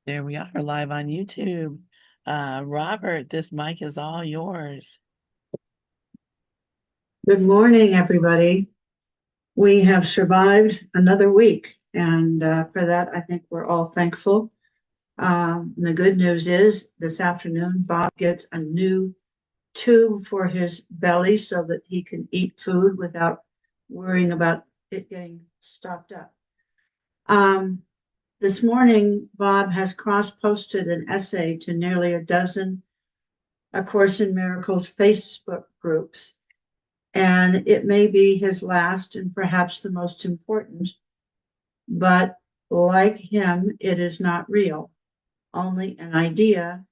There we are, live on YouTube. Robert, this mic is all yours. Good morning, everybody. We have survived another week, and for that, I think we're all thankful. The good news is this afternoon, Bob gets a new tube for his belly so that he can eat food without worrying about it getting stopped up. This morning, Bob has cross-posted an essay to nearly a dozen A Course in Miracles Facebook groups. And it may be his last and perhaps the most important, but like him, it is not real, only an idea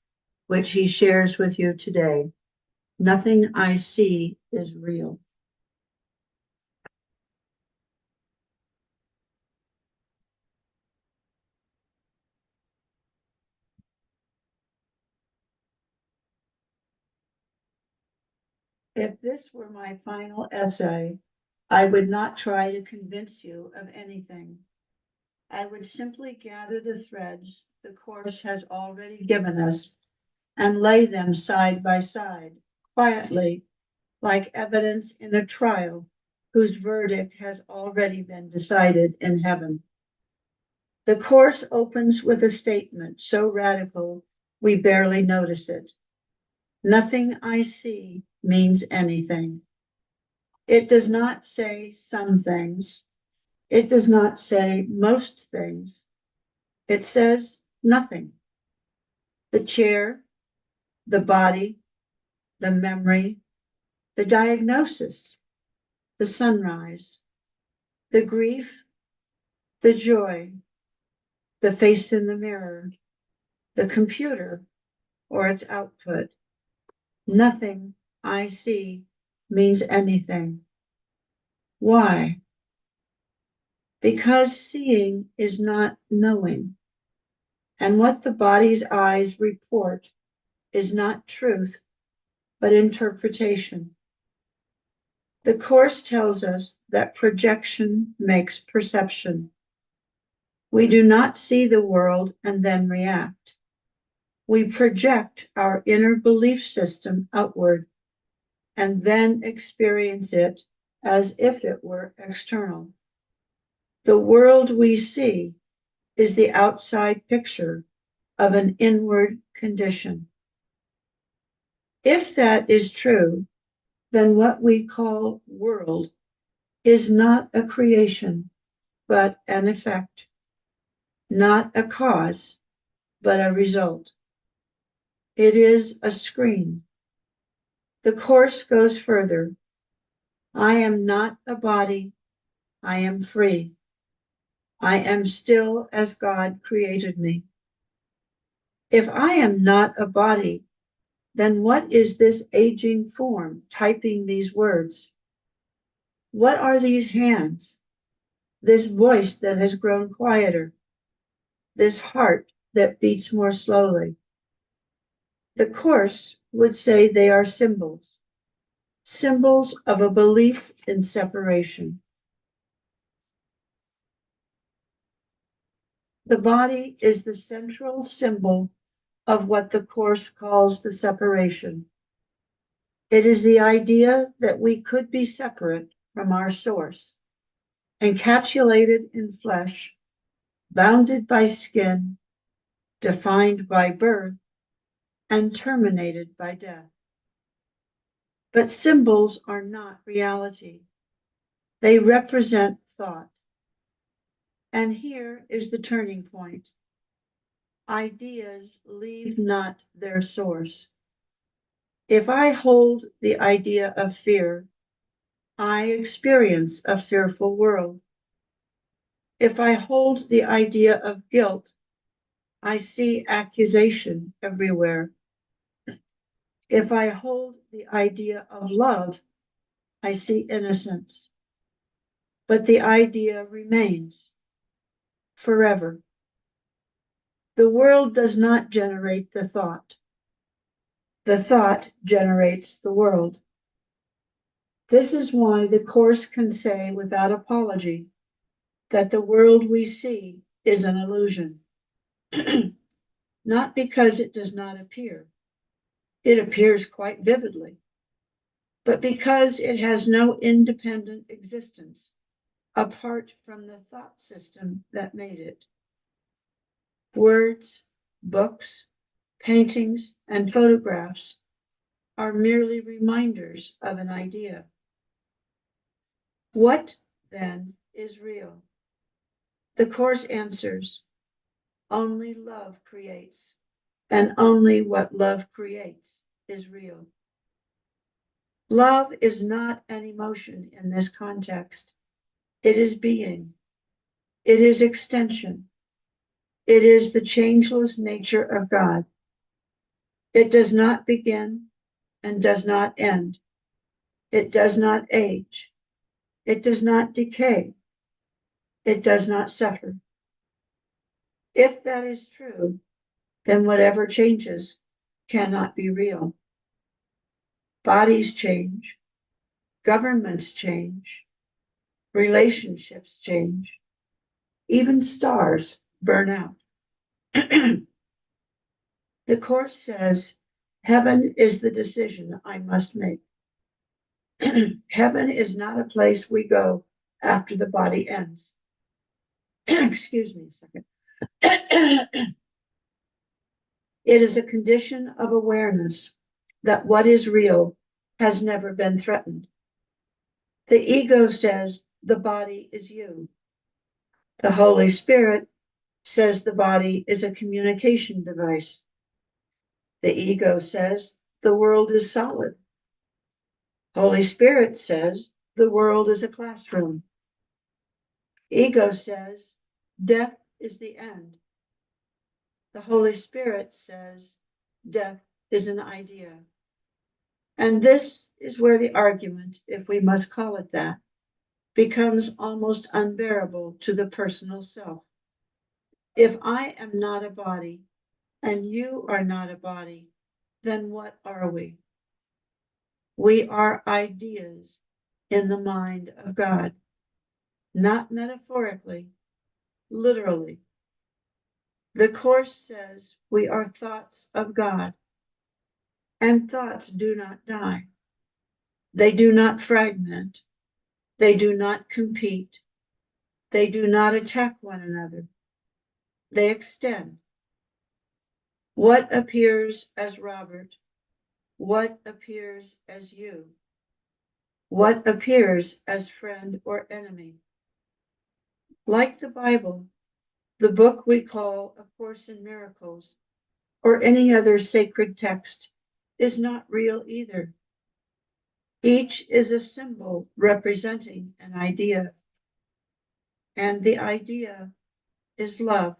which he shares with you today. Nothing I see is real. If this were my final essay, I would not try to convince you of anything. I would simply gather the threads the Course has already given us and lay them side by side, quietly, like evidence in a trial whose verdict has already been decided in heaven. The Course opens with a statement so radical we barely notice it. Nothing I see means anything. It does not say some things. It does not say most things. It says nothing. The chair, the body, the memory, the diagnosis, the sunrise, the grief, the joy, the face in the mirror, the computer or its output. Nothing I see means anything. Why? Because seeing is not knowing, and what the body's eyes report is not truth, but interpretation. The Course tells us that projection makes perception. We do not see the world and then react. We project our inner belief system outward and then experience it as if it were external. The world we see is the outside picture of an inward condition. If that is true, then what we call world is not a creation, but an effect, not a cause, but a result. It is a screen. The Course goes further. I am not a body. I am free. I am still as God created me. If I am not a body, then what is this aging form typing these words? What are these hands? This voice that has grown quieter? This heart that beats more slowly? The Course would say they are symbols, symbols of a belief in separation. The body is the central symbol of what the Course calls the separation. It is the idea that we could be separate from our source, encapsulated in flesh, bounded by skin, defined by birth, and terminated by death. But symbols are not reality. They represent thought. And here is the turning point. Ideas leave not their source. If I hold the idea of fear, I experience a fearful world. If I hold the idea of guilt, I see accusation everywhere. If I hold the idea of love, I see innocence. But the idea remains forever. The world does not generate the thought. The thought generates the world. This is why the Course can say without apology that the world we see is an illusion. not because it does not appear. It appears quite vividly, but because it has no independent existence apart from the thought system that made it. Words, books, paintings, and photographs are merely reminders of an idea. What, then, is real? The Course answers, only love creates, and only what love creates is real. Love is not an emotion in this context. It is being. It is extension. It is the changeless nature of God. It does not begin and does not end. It does not age. It does not decay. It does not suffer. If that is true, then whatever changes cannot be real. Bodies change, governments change, relationships change, even stars burn out. The Course says, heaven is the decision I must make. Heaven is not a place we go after the body ends. Excuse me a second. It is a condition of awareness that what is real has never been threatened. The ego says the body is you. The Holy Spirit says the body is a communication device. The ego says the world is solid. Holy Spirit says the world is a classroom. Ego says death is the end. The Holy Spirit says death is an idea. And this is where the argument, if we must call it that, becomes almost unbearable to the personal self. If I am not a body and you are not a body, then what are we? We are ideas in the mind of God, not metaphorically, literally. The Course says we are thoughts of God, and thoughts do not die. They do not fragment. They do not compete. They do not attack one another. They extend. What appears as Robert? What appears as you? What appears as friend or enemy? Like the Bible, the book we call A Course in Miracles, or any other sacred text, is not real either. Each is a symbol representing an idea, and the idea is love.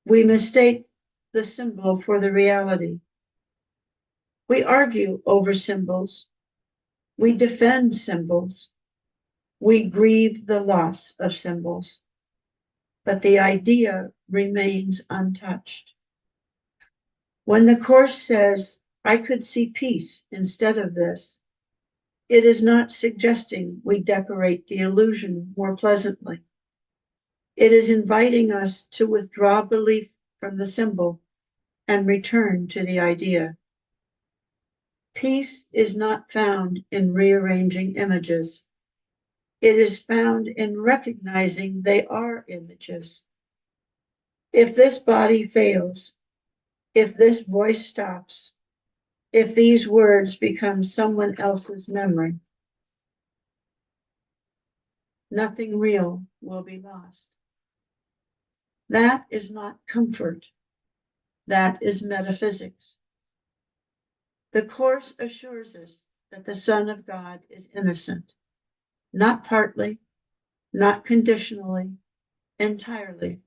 We mistake the symbol for the reality. We argue over symbols. We defend symbols. We grieve the loss of symbols. But the idea remains untouched. When the Course says, I could see peace instead of this, it is not suggesting we decorate the illusion more pleasantly. It is inviting us to withdraw belief from the symbol and return to the idea. Peace is not found in rearranging images. It is found in recognizing they are images. If this body fails, if this voice stops, if these words become someone else's memory, nothing real will be lost. That is not comfort. That is metaphysics. The Course assures us that the Son of God is innocent, not partly, not conditionally, entirely.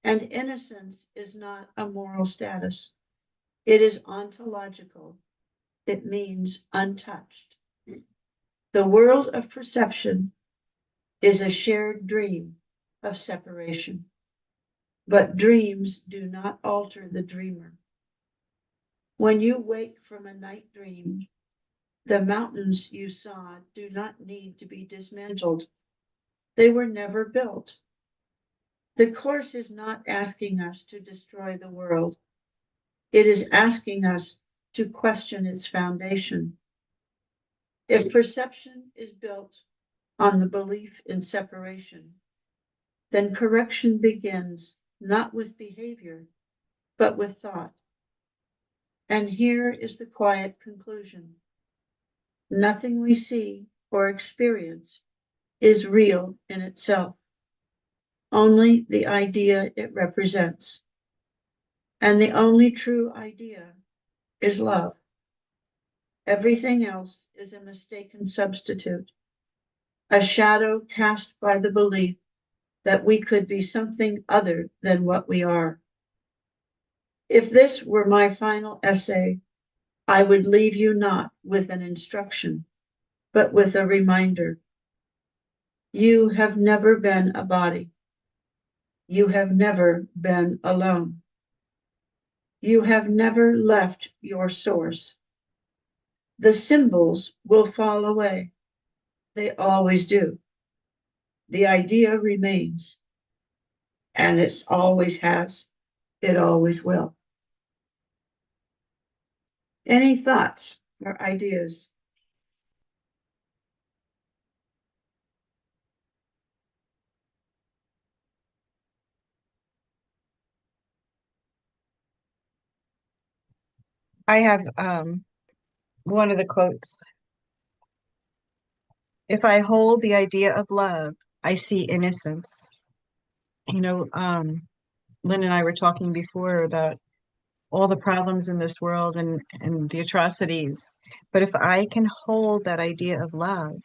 And innocence is not a moral status. It is ontological. It means untouched. The world of perception is a shared dream of separation. But dreams do not alter the dreamer. When you wake from a night dream, the mountains you saw do not need to be dismantled. They were never built. The Course is not asking us to destroy the world. It is asking us to question its foundation. If perception is built on the belief in separation, then correction begins not with behavior, but with thought. And here is the quiet conclusion. Nothing we see or experience is real in itself, only the idea it represents. And the only true idea is love. Everything else is a mistaken substitute, a shadow cast by the belief that we could be something other than what we are. If this were my final essay, I would leave you not with an instruction, but with a reminder. You have never been a body. You have never been alone. You have never left your source. The symbols will fall away. They always do. The idea remains, and it always has. It always will. Any thoughts or ideas? I have one of the quotes. If I hold the idea of love, I see innocence. You know, Lynn and I were talking before about all the problems in this world and the atrocities. But if I can hold that idea of love,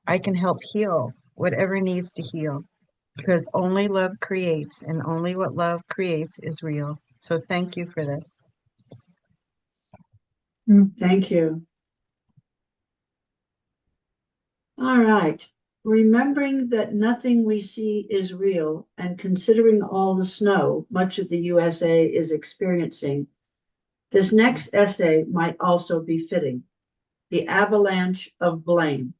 I can help heal whatever needs to heal because only love creates, and only what love creates is real. So thank you for this. Thank you. All right. Remembering that nothing we see is real and considering all the snow much of the USA is experiencing, this next essay might also be fitting. The Avalanche of Blame.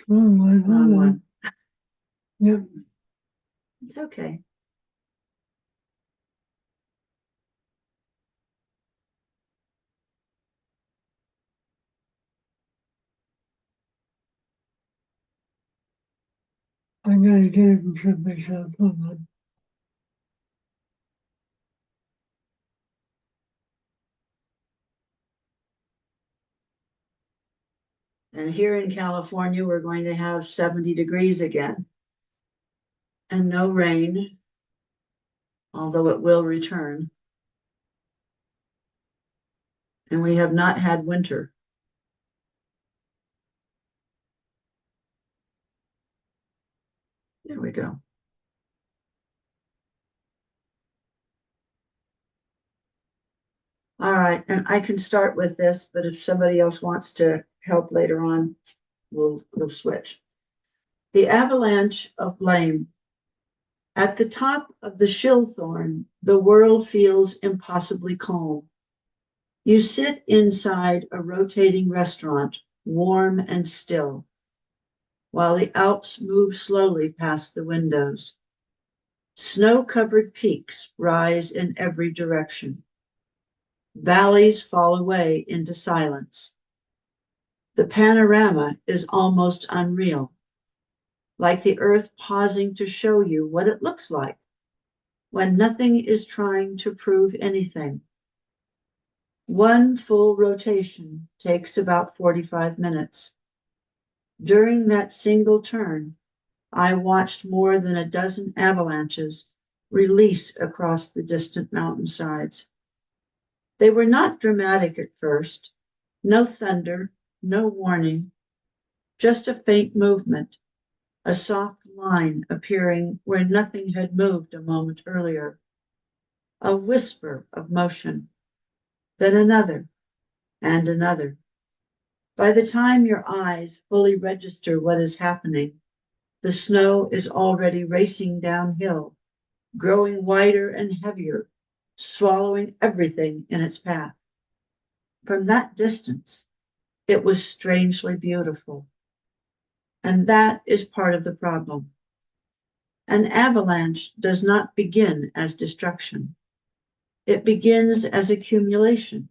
Wrong one. Yep. It's okay. I'm gonna get it from myself. Hold on. And here in California, we're going to have 70 degrees again. And no rain, although it will return. And we have not had winter. There we go. All right, and I can start with this, but if somebody else wants to help later on, we'll switch. The Avalanche of Blame. At the top of the Shilthorn, the world feels impossibly calm. You sit inside a rotating restaurant, warm and still, while the Alps move slowly past the windows. Snow-covered peaks rise in every direction. Valleys fall away into silence. The panorama is almost unreal, like the earth pausing to show you what it looks like when nothing is trying to prove anything. One full rotation takes about 45 minutes. During that single turn, I watched more than a dozen avalanches release across the distant mountainsides. They were not dramatic at first. No thunder, no warning, just a faint movement, a soft line appearing where nothing had moved a moment earlier. A whisper of motion, then another and another. By the time your eyes fully register what is happening, the snow is already racing downhill, growing wider and heavier, swallowing everything in its path. From that distance, it was strangely beautiful. And that is part of the problem. An avalanche does not begin as destruction. It begins as accumulation.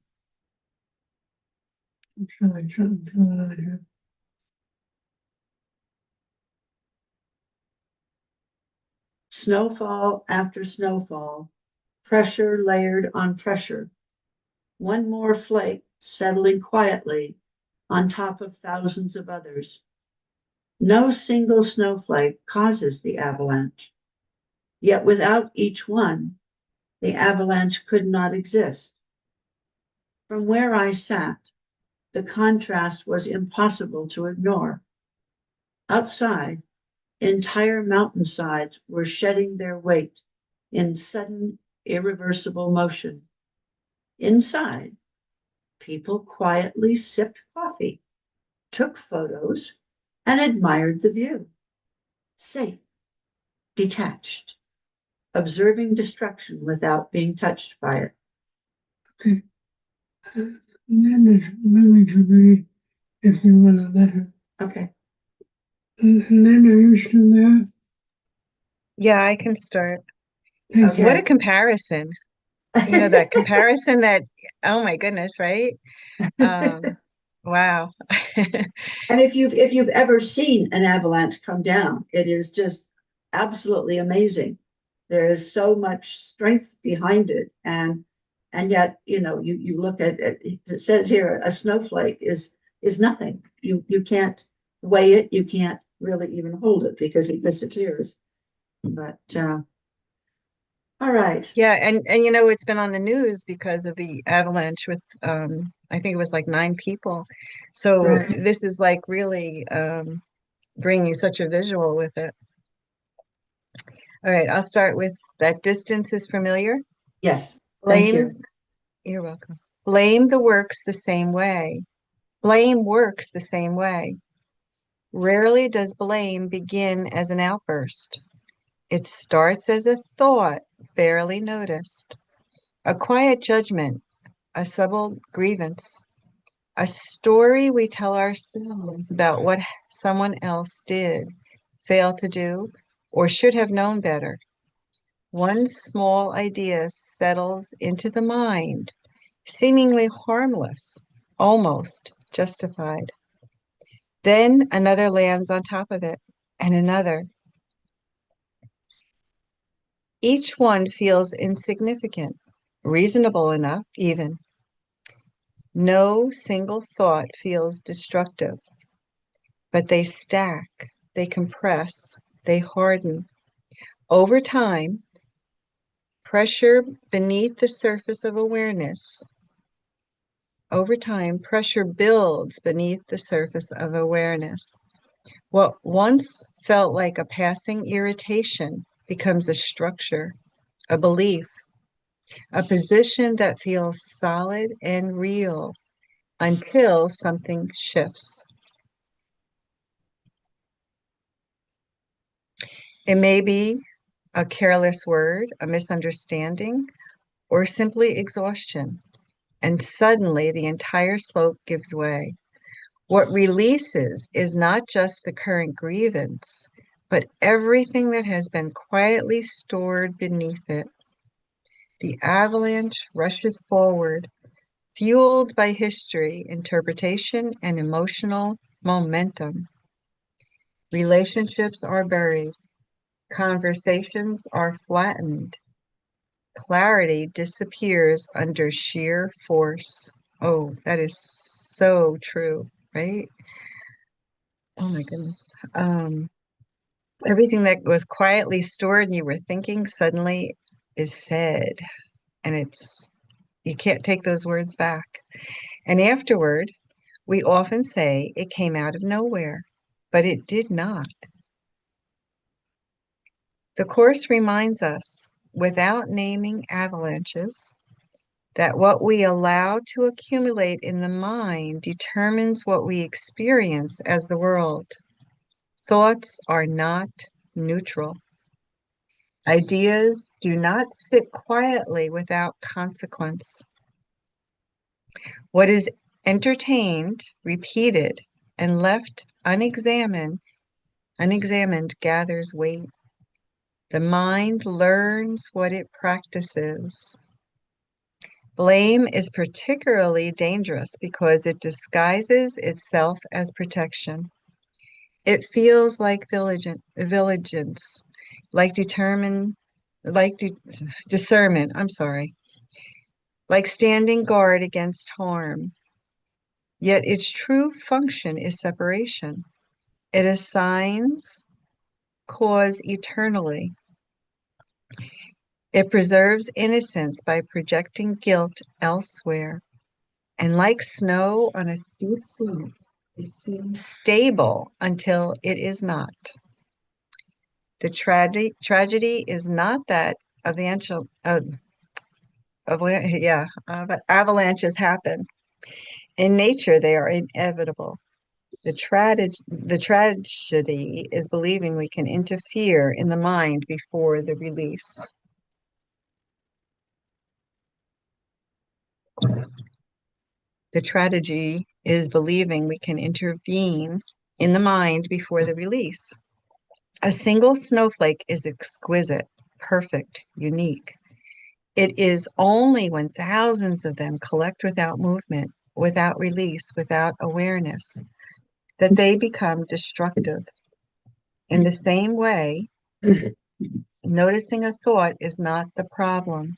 Snowfall after snowfall, pressure layered on pressure, one more flake settling quietly on top of thousands of others. No single snowflake causes the avalanche, yet without each one, the avalanche could not exist. From where I sat, the contrast was impossible to ignore. Outside, entire mountainsides were shedding their weight in sudden, irreversible motion. Inside, people quietly sipped coffee, took photos, and admired the view. Safe, detached, observing destruction without being touched by it. Okay. And then it's really to read if you want a letter. Okay. And then are you still there? Yeah, I can start. Okay. What a comparison. You know, that comparison that, oh my goodness, right? Wow. And if you've ever seen an avalanche come down, it is just absolutely amazing. There is so much strength behind it, and yet you look at it. It says here a snowflake is nothing. You can't weigh it. You can't really even hold it because it disappears. But all right. Yeah, and you know, it's been on the news because of the avalanche with I think it was like 9 people. So Right. this is like really bringing such a visual with it. All right, I'll start with that distance is familiar. Yes. Thank you. Blame, you're welcome. Blame the works the same way. Blame works the same way. Rarely does blame begin as an outburst. It starts as a thought barely noticed, a quiet judgment, a subtle grievance, a story we tell ourselves about what someone else did, failed to do, or should have known better. One small idea settles into the mind, seemingly harmless, almost justified. Then another lands on top of it, and another. Each one feels insignificant, reasonable enough, even. No single thought feels destructive, but they stack, they compress, they harden. Over time, pressure beneath the surface of awareness. Over time, pressure builds beneath the surface of awareness. What once felt like a passing irritation becomes a structure, a belief, a position that feels solid and real until something shifts. It may be a careless word, a misunderstanding, or simply exhaustion, and suddenly the entire slope gives way. What releases is not just the current grievance, but everything that has been quietly stored beneath it. The avalanche rushes forward, fueled by history, interpretation, and emotional momentum. Relationships are buried, conversations are flattened, clarity disappears under sheer force. Oh, that is so true, right? Oh my goodness. Um, Everything that was quietly stored and you were thinking suddenly is said, and you can't take those words back. And afterward, we often say it came out of nowhere, but it did not. The Course reminds us, without naming avalanches, that what we allow to accumulate in the mind determines what we experience as the world. Thoughts are not neutral. Ideas do not sit quietly without consequence. What is entertained, repeated, and left unexamined gathers weight. The mind learns what it practices. Blame is particularly dangerous because it disguises itself as protection. It feels like vigilance, like discernment, like standing guard against harm. Yet its true function is separation. It assigns cause eternally. It preserves innocence by projecting guilt elsewhere. And like snow on a steep slope, it seems stable until it is not. The tragedy is not that avalanches happen. In nature, they are inevitable. The tragedy is believing we can interfere in the mind before the release. The tragedy is believing we can intervene in the mind before the release. A single snowflake is exquisite, perfect, unique. It is only when thousands of them collect without movement, without release, without awareness, that they become destructive. In the same way, noticing a thought is not the problem.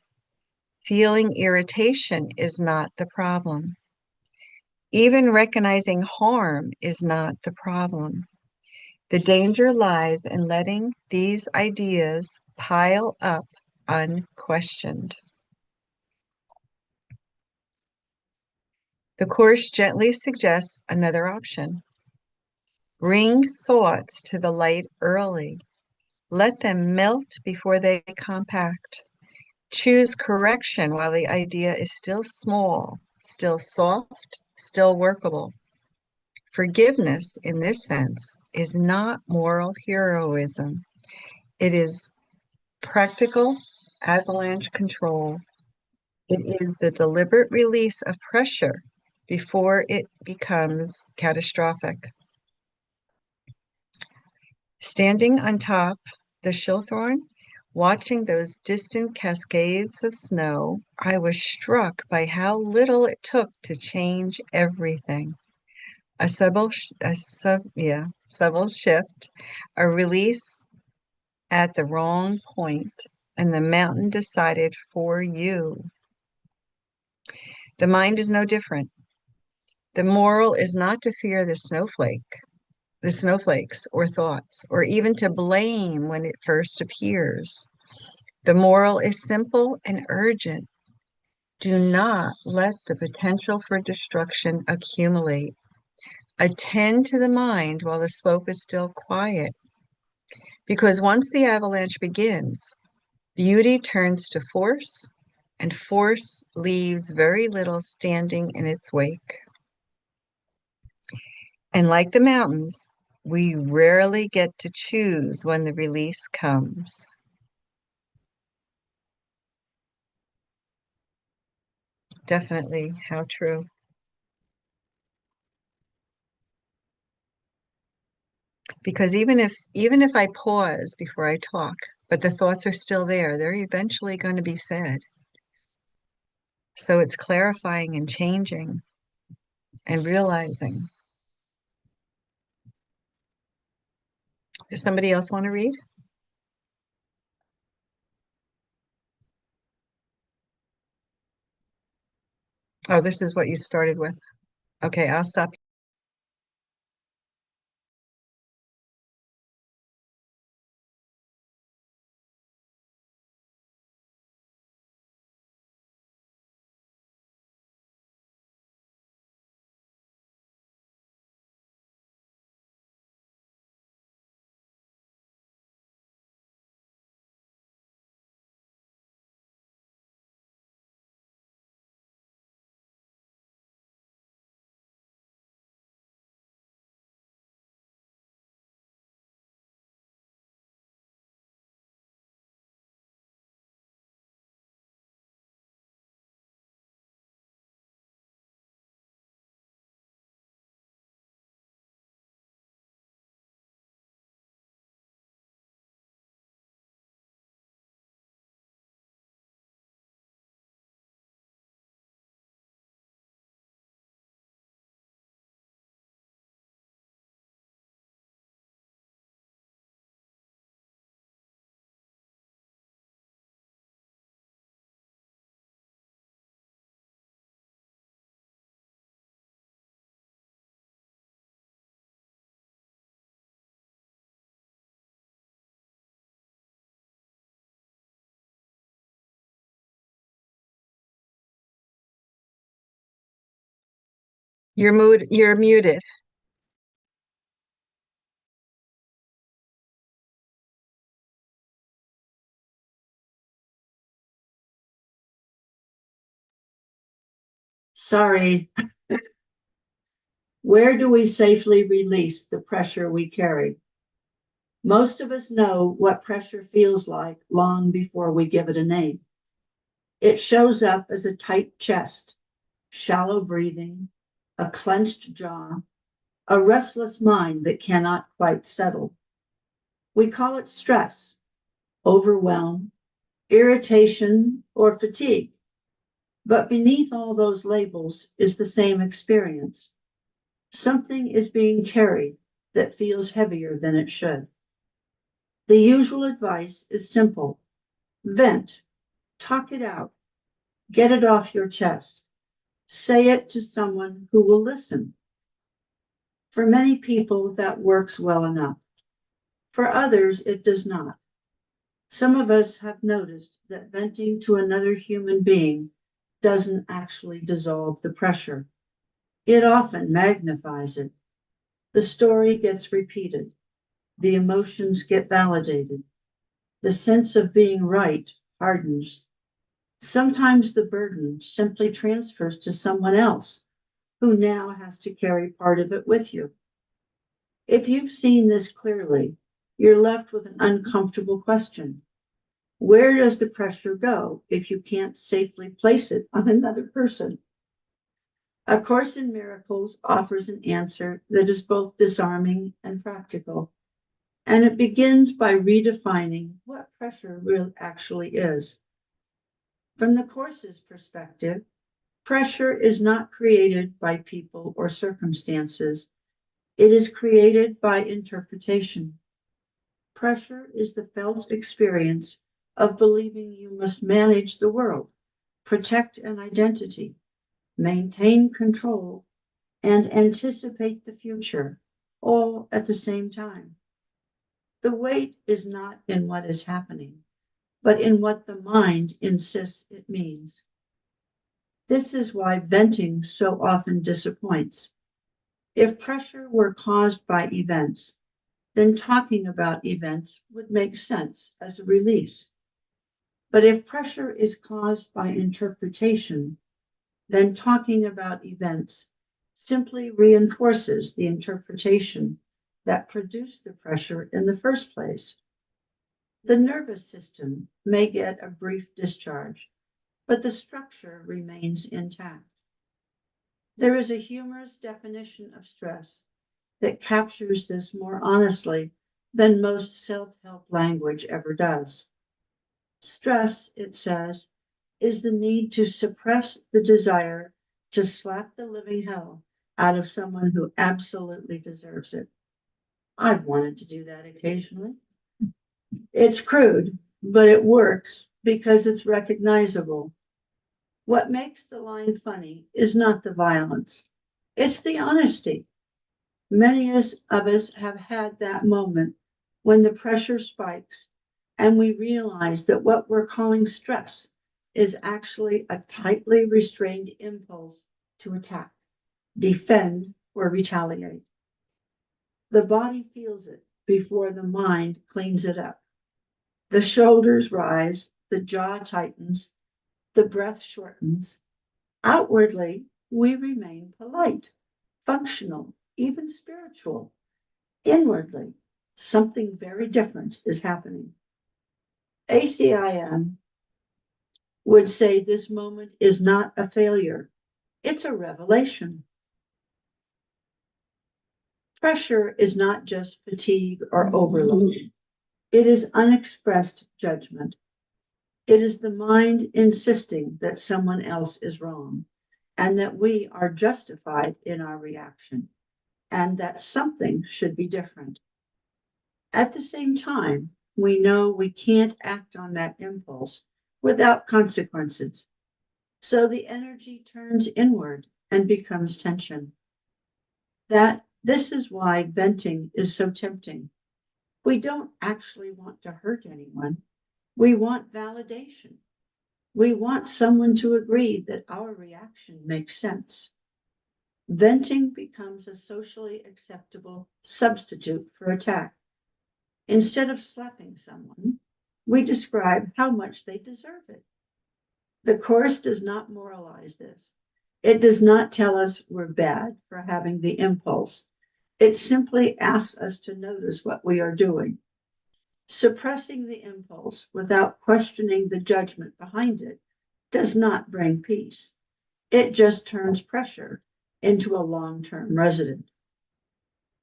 Feeling irritation is not the problem. Even recognizing harm is not the problem. The danger lies in letting these ideas pile up unquestioned. The Course gently suggests another option. Bring thoughts to the light early. Let them melt before they compact. Choose correction while the idea is still small, still soft, still workable. Forgiveness, in this sense, is not moral heroism. It is practical avalanche control. It is the deliberate release of pressure before it becomes catastrophic. Standing on top the Schilthorn, watching those distant cascades of snow, I was struck by how little it took to change everything. Subtle shift, a release at the wrong point, and the mountain decided for you. The mind is no different. The moral is not to fear the snowflakes or thoughts, or even to blame when it first appears. The moral is simple and urgent. Do not let the potential for destruction accumulate. Attend to the mind while the slope is still quiet. Because once the avalanche begins, beauty turns to force, and force leaves very little standing in its wake. And like the mountains, we rarely get to choose when the release comes. Definitely, how true. Because even if I pause before I talk, but the thoughts are still there, they're eventually going to be said. So it's clarifying and changing and realizing. Does somebody else want to read? Oh, this is what you started with. Okay, I'll stop You're muted. Sorry. Where do we safely release the pressure we carry? Most of us know what pressure feels like long before we give it a name. It shows up as a tight chest, shallow breathing, a clenched jaw, a restless mind that cannot quite settle. We call it stress, overwhelm, irritation, or fatigue. But beneath all those labels is the same experience. Something is being carried that feels heavier than it should. The usual advice is simple: vent, talk it out, get it off your chest, say it to someone who will listen. For many people, that works well enough. For others, it does not. Some of us have noticed that venting to another human being doesn't actually dissolve the pressure. It often magnifies it. The story gets repeated. The emotions get validated. The sense of being right hardens. Sometimes the burden simply transfers to someone else who now has to carry part of it with you. If you've seen this clearly, you're left with an uncomfortable question. Where does the pressure go if you can't safely place it on another person? A Course in Miracles offers an answer that is both disarming and practical, and it begins by redefining what pressure really actually is. From the Course's perspective, pressure is not created by people or circumstances. It is created by interpretation. Pressure is the felt experience of believing you must manage the world, protect an identity, maintain control, and anticipate the future, all at the same time. The weight is not in what is happening, but in what the mind insists it means. This is why venting so often disappoints. If pressure were caused by events, then talking about events would make sense as a release. But if pressure is caused by interpretation, then talking about events simply reinforces the interpretation that produced the pressure in the first place. The nervous system may get a brief discharge, but the structure remains intact. There is a humorous definition of stress that captures this more honestly than most self-help language ever does. Stress, it says, is the need to suppress the desire to slap the living hell out of someone who absolutely deserves it. I've wanted to do that occasionally. It's crude, but it works because it's recognizable. What makes the line funny is not the violence, it's the honesty. Many of us have had that moment when the pressure spikes and we realize that what we're calling stress is actually a tightly restrained impulse to attack, defend, or retaliate. The body feels it before the mind cleans it up. The shoulders rise, the jaw tightens, the breath shortens. Outwardly, we remain polite, functional, even spiritual. Inwardly, something very different is happening. ACIM would say this moment is not a failure, it's a revelation. Pressure is not just fatigue or overload, it is unexpressed judgment. It is the mind insisting that someone else is wrong and that we are justified in our reaction and that something should be different. At the same time, we know we can't act on that impulse without consequences. So the energy turns inward and becomes tension. This is why venting is so tempting. We don't actually want to hurt anyone. We want validation. We want someone to agree that our reaction makes sense. Venting becomes a socially acceptable substitute for attack. Instead of slapping someone, we describe how much they deserve it. The Course does not moralize this. It does not tell us we're bad for having the impulse. It simply asks us to notice what we are doing. Suppressing the impulse without questioning the judgment behind it does not bring peace. It just turns pressure into a long-term resident.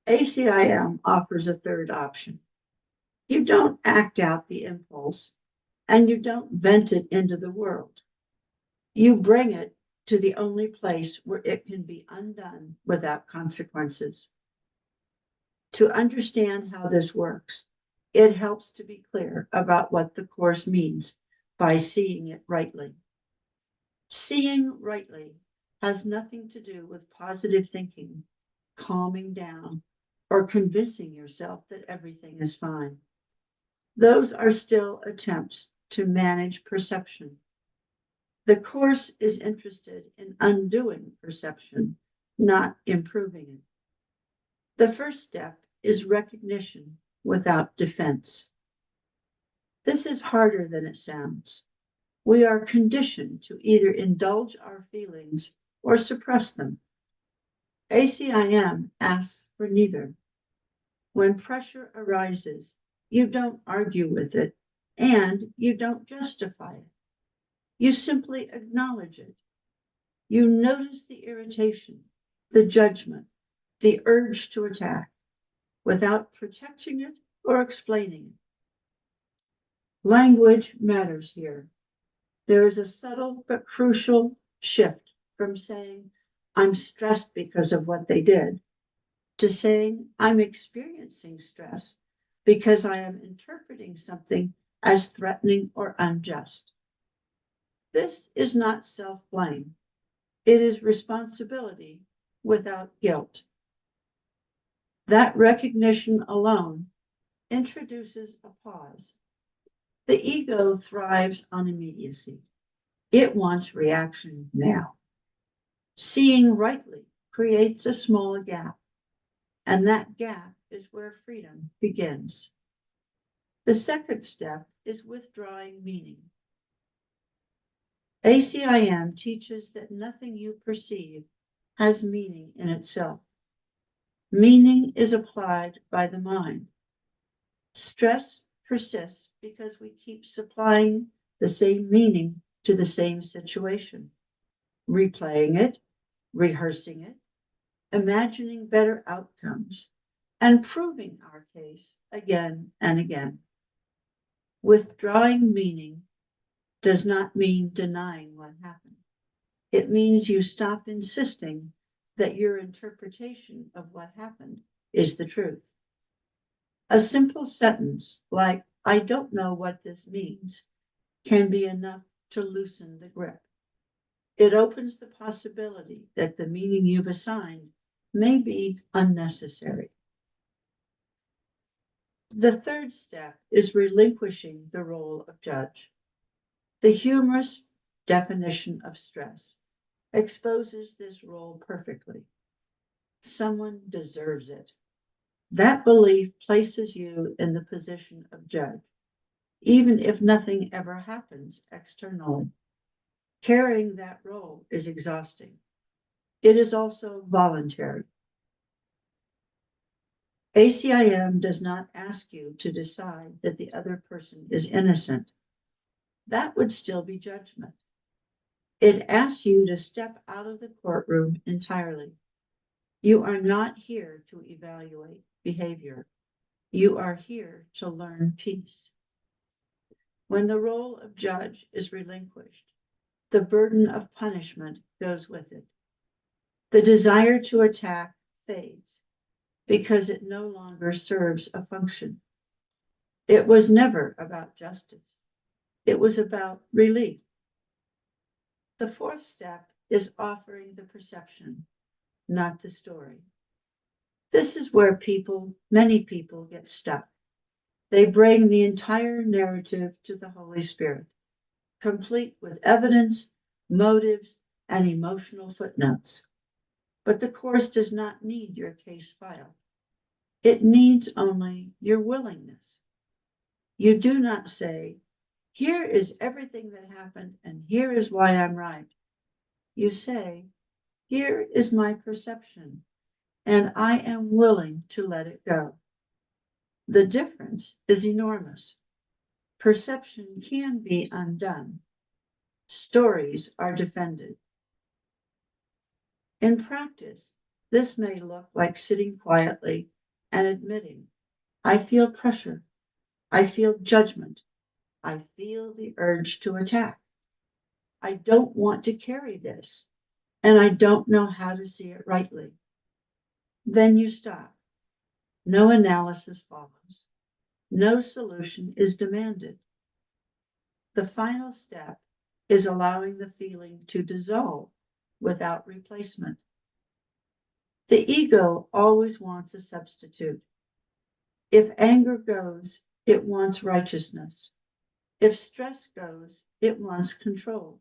ACIM offers a third option. You don't act out the impulse and you don't vent it into the world. You bring it to the only place where it can be undone without consequences. To understand how this works, it helps to be clear about what the Course means by seeing it rightly. Seeing rightly has nothing to do with positive thinking, calming down, or convincing yourself that everything is fine. Those are still attempts to manage perception. The Course is interested in undoing perception, not improving it. The first step is recognition without defense. This is harder than it sounds. We are conditioned to either indulge our feelings or suppress them. ACIM asks for neither. When pressure arises, you don't argue with it and you don't justify it. You simply acknowledge it. You notice the irritation, the judgment, the urge to attack, without protecting it or explaining it. Language matters here. There is a subtle but crucial shift from saying, I'm stressed because of what they did, to saying, I'm experiencing stress because I am interpreting something as threatening or unjust. This is not self-blame. It is responsibility without guilt. That recognition alone introduces a pause. The ego thrives on immediacy. It wants reaction now. Seeing rightly creates a small gap, and that gap is where freedom begins. The second step is withdrawing meaning. ACIM teaches that nothing you perceive has meaning in itself. Meaning is applied by the mind. Stress persists because we keep supplying the same meaning to the same situation, replaying it, rehearsing it, imagining better outcomes, and proving our case again and again. Withdrawing meaning does not mean denying what happened. It means you stop insisting that your interpretation of what happened is the truth. A simple sentence like, I don't know what this means, can be enough to loosen the grip. It opens the possibility that the meaning you've assigned may be unnecessary. The third step is relinquishing the role of judge. The humorous definition of stress exposes this role perfectly. Someone deserves it. That belief places you in the position of judge, even if nothing ever happens externally. Carrying that role is exhausting. It is also voluntary. ACIM does not ask you to decide that the other person is innocent. That would still be judgment. It asks you to step out of the courtroom entirely. You are not here to evaluate behavior. You are here to learn peace. When the role of judge is relinquished, the burden of punishment goes with it. The desire to attack fades because it no longer serves a function. It was never about justice. It was about relief. The fourth step is offering the perception, not the story. This is where many people get stuck. They bring the entire narrative to the Holy Spirit, complete with evidence, motives, and emotional footnotes. but the course does not need your case file. It needs only your willingness. You do not say, here is everything that happened and here is why I'm right. You say, here is my perception and I am willing to let it go. The difference is enormous. Perception can be undone. Stories are defended. In practice, this may look like sitting quietly and admitting, I feel pressure. I feel judgment. I feel the urge to attack. I don't want to carry this, and I don't know how to see it rightly. Then you stop. No analysis follows. No solution is demanded. The final step is allowing the feeling to dissolve without replacement. The ego always wants a substitute. If anger goes, it wants righteousness. If stress goes, it wants control.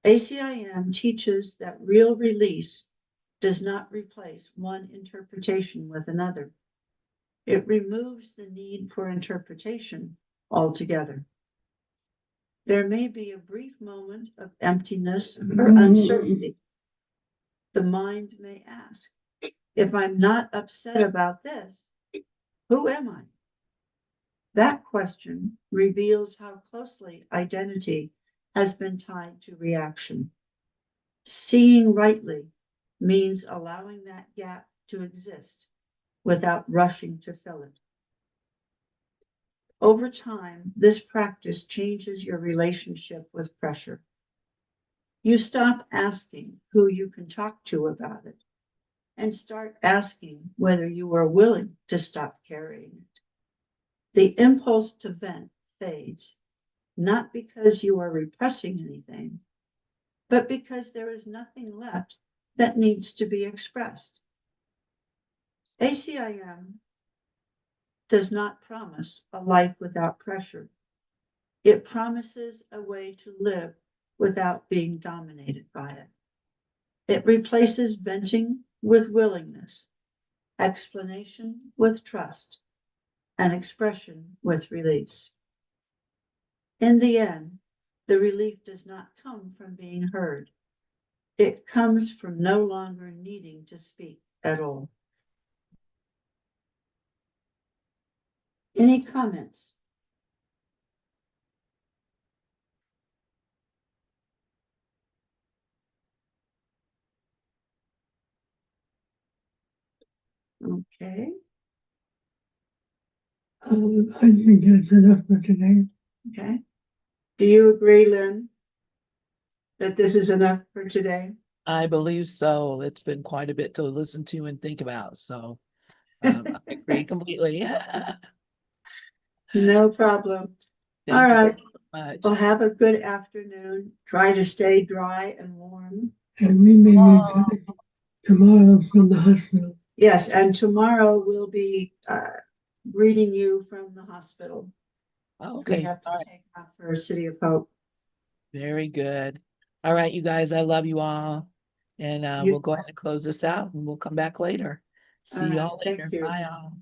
ACIM teaches that real release does not replace one interpretation with another. It removes the need for interpretation altogether. There may be a brief moment of emptiness or uncertainty. The mind may ask, if I'm not upset about this, who am I? That question reveals how closely identity has been tied to reaction. Seeing rightly means allowing that gap to exist without rushing to fill it. Over time, this practice changes your relationship with pressure. You stop asking who you can talk to about it and start asking whether you are willing to stop carrying it. The impulse to vent fades, not because you are repressing anything, but because there is nothing left that needs to be expressed. ACIM does not promise a life without pressure. It promises a way to live without being dominated by it. It replaces venting with willingness, explanation with trust, and expression with release. In the end, the relief does not come from being heard. It comes from no longer needing to speak at all. Any comments? Okay. I think that's enough for today. Okay. Do you agree, Lynn, that this is enough for today? I believe so. It's been quite a bit to listen to and think about, so I agree completely. No problem. All Thank you right. very much. Well, have a good afternoon. Try to stay dry and warm. And we may meet tomorrow from the hospital. Yes, and tomorrow we'll be greeting you from the hospital. So we Okay, have to all right, take off for City of Hope. very good. All right, you guys, I love you all. And You- we'll go ahead and close this out and we'll come back later. See All right, y'all thank later. you. Bye all.